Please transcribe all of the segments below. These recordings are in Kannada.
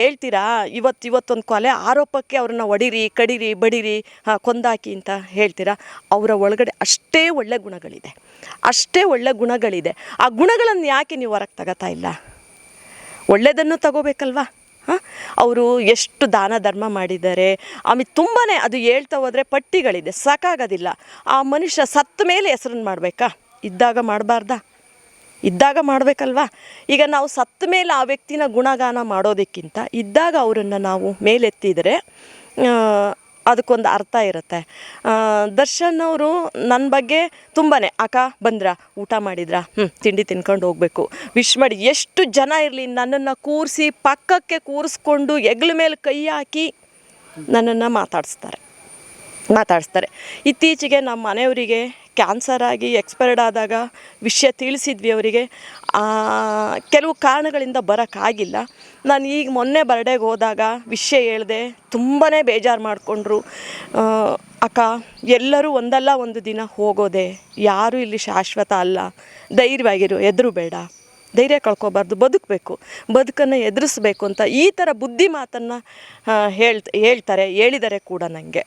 ಹೇಳ್ತೀರಾ ಇವತ್ತೊಂದು ಕೊಲೆ ಆರೋಪಕ್ಕೆ ಅವ್ರನ್ನ ಹೊಡೀರಿ, ಕಡೀರಿ, ಬಡೀರಿ, ಕೊಂದಾಕಿ ಅಂತ ಹೇಳ್ತೀರಾ. ಅವರ ಒಳಗಡೆ ಅಷ್ಟೇ ಒಳ್ಳೆ ಗುಣಗಳಿದೆ, ಅಷ್ಟೇ ಒಳ್ಳೆ ಗುಣಗಳಿದೆ. ಆ ಗುಣಗಳನ್ನು ಯಾಕೆ ನೀವು ಹೊರಗೆ ತಗೋತಾ ಇಲ್ಲ? ಒಳ್ಳೆಯದನ್ನು ತಗೋಬೇಕಲ್ವಾ? ಅವರು ಎಷ್ಟು ದಾನ ಧರ್ಮ ಮಾಡಿದ್ದಾರೆ, ಆಮೇಲೆ ತುಂಬಾ ಅದು ಹೇಳ್ತಾ ಹೋದರೆ ಪಟ್ಟಿಗಳಿದೆ, ಸಾಕಾಗೋದಿಲ್ಲ. ಆ ಮನುಷ್ಯ ಸತ್ತ ಮೇಲೆ ಹೆಸರನ್ನು ಮಾಡಬೇಕಾ? ಇದ್ದಾಗ ಮಾಡಬಾರ್ದಾ? ಇದ್ದಾಗ ಮಾಡಬೇಕಲ್ವಾ? ಈಗ ನಾವು ಸತ್ತ ಮೇಲೆ ಆ ವ್ಯಕ್ತಿನ ಗುಣಗಾನ ಮಾಡೋದಕ್ಕಿಂತ ಇದ್ದಾಗ ಅವರನ್ನು ನಾವು ಮೇಲೆತ್ತಿದರೆ ಅದಕ್ಕೊಂದು ಅರ್ಥ ಇರುತ್ತೆ. ದರ್ಶನ್ ಅವರು ನನ್ನ ಬಗ್ಗೆ ತುಂಬಾ ಅಕ್ಕ ಬಂದ್ರಾ, ಊಟ ಮಾಡಿದ್ರಾ, ತಿಂಡಿ ತಿನ್ಕೊಂಡು ಹೋಗಬೇಕು, ವಿಶ್ ಮಾಡಿ, ಎಷ್ಟು ಜನ ಇರಲಿ ನನ್ನನ್ನು ಕೂರಿಸಿ ಪಕ್ಕಕ್ಕೆ ಕೂರಿಸ್ಕೊಂಡು ಹೆಗ್ಲ ಮೇಲೆ ಕೈ ಹಾಕಿ ನನ್ನನ್ನು ಮಾತಾಡಿಸ್ತಾರೆ. ಇತ್ತೀಚೆಗೆ ನಮ್ಮ ಮನೆಯವರಿಗೆ ಕ್ಯಾನ್ಸರ್ ಆಗಿ ಎಕ್ಸ್ಪೈರ್ಡ್ ಆದಾಗ ವಿಷಯ ತಿಳಿಸಿದ್ವಿ ಅವರಿಗೆ. ಕೆಲವು ಕಾರಣಗಳಿಂದ ಬರೋಕ್ಕಾಗಿಲ್ಲ. ನಾನು ಈಗ ಮೊನ್ನೆ ಬರ್ಡೇಗೆ ಹೋದಾಗ ವಿಷಯ ಹೇಳಿದೆ, ತುಂಬಾ ಬೇಜಾರು ಮಾಡಿಕೊಂಡ್ರು. ಅಕ್ಕ, ಎಲ್ಲರೂ ಒಂದಲ್ಲ ಒಂದು ದಿನ ಹೋಗೋದೆ, ಯಾರೂ ಇಲ್ಲಿ ಶಾಶ್ವತ ಅಲ್ಲ, ಧೈರ್ಯವಾಗಿರು, ಎದುರು ಬೇಡ, ಧೈರ್ಯ ಕಳ್ಕೊಬಾರ್ದು, ಬದುಕಬೇಕು, ಬದುಕನ್ನು ಎದುರಿಸ್ಬೇಕು ಅಂತ ಈ ಥರ ಬುದ್ಧಿ ಮಾತನ್ನು ಹೇಳಿದ್ದಾರೆ ಕೂಡ ನನಗೆ.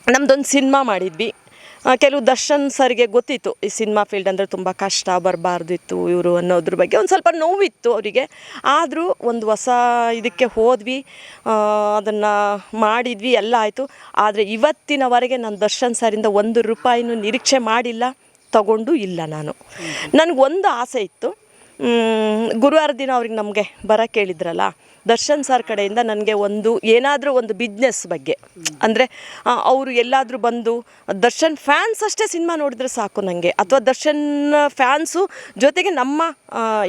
ನಮ್ಮದೊಂದು ಸಿನಿಮಾ ಮಾಡಿದ್ವಿ. ಕೆಲವು ದರ್ಶನ್ ಸರ್ಗೆ ಗೊತ್ತಿತ್ತು ಈ ಸಿನಿಮಾ ಫೀಲ್ಡ್ ಅಂದರೆ ತುಂಬ ಕಷ್ಟ, ಬರಬಾರ್ದಿತ್ತು ಇವರು ಅನ್ನೋದ್ರ ಬಗ್ಗೆ ಒಂದು ಸ್ವಲ್ಪ ನೋವಿತ್ತು ಅವರಿಗೆ. ಆದರೂ ಒಂದು ಹೊಸ ಇದಕ್ಕೆ ಹೋದ್ವಿ, ಅದನ್ನು ಮಾಡಿದ್ವಿ, ಎಲ್ಲ ಆಯಿತು. ಆದರೆ ಇವತ್ತಿನವರೆಗೆ ನಾನು ದರ್ಶನ್ ಸರಿಂದ ₹1 ನಿರೀಕ್ಷೆ ಮಾಡಿಲ್ಲ, ತಗೊಂಡು ಇಲ್ಲ. ನನಗೊಂದು ಆಸೆ ಇತ್ತು, ಗುರುವಾರ ದಿನ ಅವ್ರಿಗೆ ನಮಗೆ ಬರೋಕ್ಕೆ ಹೇಳಿದ್ರಲ್ಲ, ದರ್ಶನ್ ಸರ್ ಕಡೆಯಿಂದ ನನಗೆ ಏನಾದರೂ ಒಂದು ಬಿಸ್ನೆಸ್ ಬಗ್ಗೆ, ಅಂದರೆ ಅವರು ಎಲ್ಲಾದರೂ ಬಂದು ದರ್ಶನ್ ಫ್ಯಾನ್ಸ್ ಅಷ್ಟೇ ಸಿನಿಮಾ ನೋಡಿದ್ರೆ ಸಾಕು ನನಗೆ, ಅಥವಾ ದರ್ಶನ್ ಫ್ಯಾನ್ಸು ಜೊತೆಗೆ ನಮ್ಮ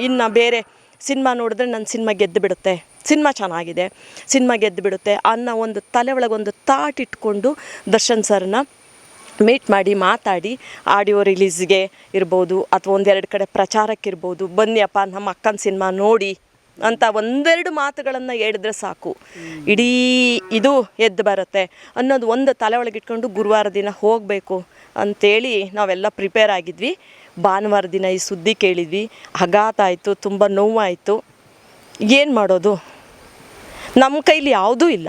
ಇನ್ನು ಬೇರೆ ಸಿನಿಮಾ ನೋಡಿದ್ರೆ ನನ್ನ ಸಿನಿಮಾ ಗೆದ್ದು ಬಿಡುತ್ತೆ, ಸಿನಿಮಾ ಚೆನ್ನಾಗಿದೆ, ಸಿನಿಮಾ ಗೆದ್ದು ಬಿಡುತ್ತೆ ಅನ್ನೋ ಒಂದು ತಲೆ ಒಳಗೊಂದು ಥಾಟ್ ಇಟ್ಕೊಂಡು ದರ್ಶನ್ ಸರ್ನ ಮೀಟ್ ಮಾಡಿ ಮಾತಾಡಿ, ಆಡಿಯೋ ರಿಲೀಸ್ಗೆ ಇರ್ಬೋದು ಅಥವಾ ಒಂದೆರಡು ಕಡೆ ಪ್ರಚಾರಕ್ಕಿರ್ಬೋದು, ಬನ್ನಿಯಪ್ಪ ನಮ್ಮ ಅಕ್ಕನ ಸಿನಿಮಾ ನೋಡಿ ಅಂತ ಒಂದೆರಡು ಮಾತುಗಳನ್ನು ಹೇಳಿದ್ರೆ ಸಾಕು, ಇಡೀ ಇದು ಎದ್ದು ಬರುತ್ತೆ ಅನ್ನೋದು ಒಂದು ತಲೆ ಒಳಗಿಟ್ಕೊಂಡು ಗುರುವಾರ ದಿನ ಹೋಗಬೇಕು ಅಂಥೇಳಿ ನಾವೆಲ್ಲ ಪ್ರಿಪೇರ್ ಆಗಿದ್ವಿ. ಭಾನುವಾರ ದಿನ ಈ ಸುದ್ದಿ ಕೇಳಿದ್ವಿ, ಆಘಾತ ಆಯಿತು, ತುಂಬ ನೋವಾಯಿತು. ಏನು ಮಾಡೋದು? ನಮ್ಮ ಕೈಲಿ ಯಾವುದೂ ಇಲ್ಲ,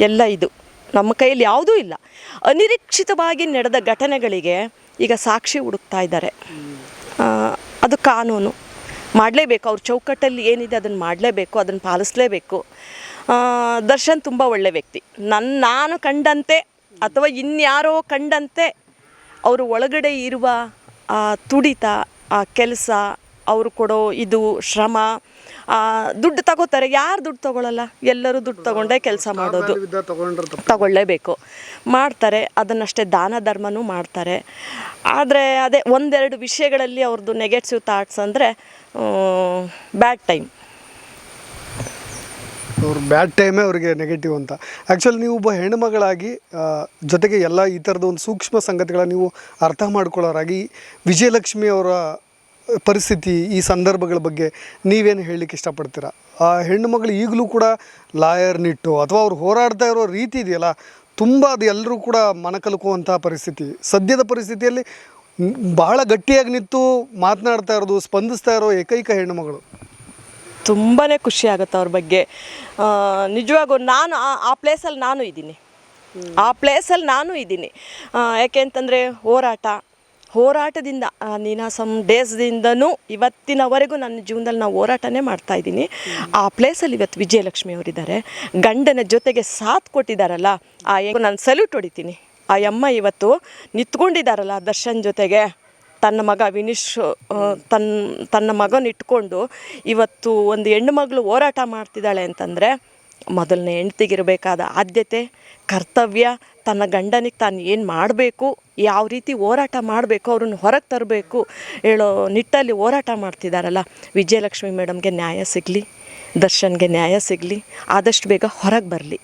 ಎಲ್ಲ ಇದು ನಮ್ಮ ಕೈಯಲ್ಲಿ ಯಾವುದೂ ಇಲ್ಲ. ಅನಿರೀಕ್ಷಿತವಾಗಿ ನಡೆದ ಘಟನೆಗಳಿಗೆ ಈಗ ಸಾಕ್ಷಿ ಹುಡುಕ್ತಾ ಇದ್ದಾರೆ. ಅದು ಕಾನೂನು ಮಾಡಲೇಬೇಕು, ಅವ್ರ ಚೌಕಟ್ಟಲ್ಲಿ ಏನಿದೆ ಅದನ್ನು ಮಾಡಲೇಬೇಕು, ಅದನ್ನು ಪಾಲಿಸಲೇಬೇಕು. ದರ್ಶನ್ ತುಂಬ ಒಳ್ಳೆ ವ್ಯಕ್ತಿ, ನಾನು ಕಂಡಂತೆ ಅಥವಾ ಇನ್ಯಾರೋ ಕಂಡಂತೆ ಅವರು ಒಳಗಡೆ ಇರುವ ಆ ತುಡಿತ, ಆ ಕೆಲಸ, ಅವರು ಕೊಡೋ ಇದು ಶ್ರಮ, ದುಡ್ಡು ತಗೋತಾರೆ. ಯಾರು ದುಡ್ಡು ತಗೊಳ್ಳಲ್ಲ? ಎಲ್ಲರೂ ದುಡ್ಡು ತಗೊಂಡೇ ಕೆಲಸ ಮಾಡೋದು, ತಗೊಳ್ಳೇಬೇಕು, ಮಾಡ್ತಾರೆ. ಅದನ್ನಷ್ಟೇ ದಾನ ಧರ್ಮನೂ ಮಾಡ್ತಾರೆ. ಆದರೆ ಅದೇ ಒಂದೆರಡು ವಿಷಯಗಳಲ್ಲಿ ಅವ್ರದ್ದು ನೆಗೆಟಿವ್ ಥಾಟ್ಸ್ ಅಂದರೆ ಬ್ಯಾಡ್ ಟೈಮೇ ಅವ್ರಿಗೆ ನೆಗೆಟಿವ್ ಅಂತ. ಆ್ಯಕ್ಚುಲಿ ನೀವು ಒಬ್ಬ ಹೆಣ್ಣುಮಗಳಾಗಿ ಜೊತೆಗೆ ಎಲ್ಲ ಈ ಥರದ ಒಂದು ಸೂಕ್ಷ್ಮ ಸಂಗತಿಗಳನ್ನ ನೀವು ಅರ್ಥ ಮಾಡ್ಕೊಳ್ಳೋರಾಗಿ ವಿಜಯಲಕ್ಷ್ಮಿ ಅವರ ಪರಿಸ್ಥಿತಿ, ಈ ಸಂದರ್ಭಗಳ ಬಗ್ಗೆ ನೀವೇನು ಹೇಳಲಿಕ್ಕೆ ಇಷ್ಟಪಡ್ತೀರಾ? ಆ ಹೆಣ್ಣು ಮಗಳು ಈಗಲೂ ಕೂಡ ಲಾಯರ್ ನಿಟ್ಟು ಅಥವಾ ಅವ್ರು ಹೋರಾಡ್ತಾ ಇರೋ ರೀತಿ ಇದೆಯಲ್ಲ, ತುಂಬ ಅದು ಎಲ್ಲರೂ ಕೂಡ ಮನಕಲುಕುವಂಥ ಪರಿಸ್ಥಿತಿ. ಸದ್ಯದ ಪರಿಸ್ಥಿತಿಯಲ್ಲಿ ಬಹಳ ಗಟ್ಟಿಯಾಗಿ ನಿಂತು ಮಾತನಾಡ್ತಾ ಇರೋದು, ಸ್ಪಂದಿಸ್ತಾ ಇರೋ ಏಕೈಕ ಹೆಣ್ಣುಮಗಳು. ತುಂಬಾ ಖುಷಿ ಆಗುತ್ತೆ ಅವ್ರ ಬಗ್ಗೆ. ನಿಜವಾಗೂ ನಾನು ಆ ಪ್ಲೇಸಲ್ಲಿ ನಾನು ಇದ್ದೀನಿ. ಯಾಕೆ ಅಂತಂದರೆ ಹೋರಾಟದಿಂದ ನೀನಾಸಮ್ ಡೇಸ್ದಿಂದನೂ ಇವತ್ತಿನವರೆಗೂ ನನ್ನ ಜೀವನದಲ್ಲಿ ನಾವು ಹೋರಾಟನೇ ಮಾಡ್ತಾಯಿದ್ದೀನಿ. ಆ ಪ್ಲೇಸಲ್ಲಿ ಇವತ್ತು ವಿಜಯಲಕ್ಷ್ಮಿ ಅವರಿದ್ದಾರೆ, ಗಂಡನ ಜೊತೆಗೆ ಸಾಥ್ ಕೊಟ್ಟಿದ್ದಾರಲ್ಲ, ನಾನು ಸಲ್ಯೂಟ್ ಹೊಡಿತೀನಿ. ಆ ಅಮ್ಮ ಇವತ್ತು ನಿಂತ್ಕೊಂಡಿದ್ದಾರಲ್ಲ ದರ್ಶನ್ ಜೊತೆಗೆ, ತನ್ನ ಮಗ ವಿನಿಶ್ ತನ್ನ ಮಗನ ಇಟ್ಕೊಂಡು ಇವತ್ತು ಒಂದು ಹೆಣ್ಣು ಮಗಳು ಹೋರಾಟ ಮಾಡ್ತಿದ್ದಾಳೆ ಅಂತಂದರೆ, ಮೊದಲನೇ ಹೆಂಡ್ತಿಗಿರಬೇಕಾದ ಆದ್ಯತೆ, ಕರ್ತವ್ಯ, ತನ್ನ ಗಂಡನಿಗೆ ತಾನು ಏನು ಮಾಡಬೇಕು, ಯಾವ ರೀತಿ ಹೋರಾಟ ಮಾಡಬೇಕು, ಅವ್ರನ್ನ ಹೊರಗೆ ತರಬೇಕು ಹೇಳೋ ನಿಟ್ಟಲ್ಲಿ ಹೋರಾಟ ಮಾಡ್ತಿದ್ದಾರಲ್ಲ. ವಿಜಯಲಕ್ಷ್ಮಿ ಮೇಡಮ್ಗೆ ನ್ಯಾಯ ಸಿಗಲಿ, ದರ್ಶನ್ಗೆ ನ್ಯಾಯ ಸಿಗಲಿ, ಆದಷ್ಟು ಬೇಗ ಹೊರಗೆ ಬರಲಿ.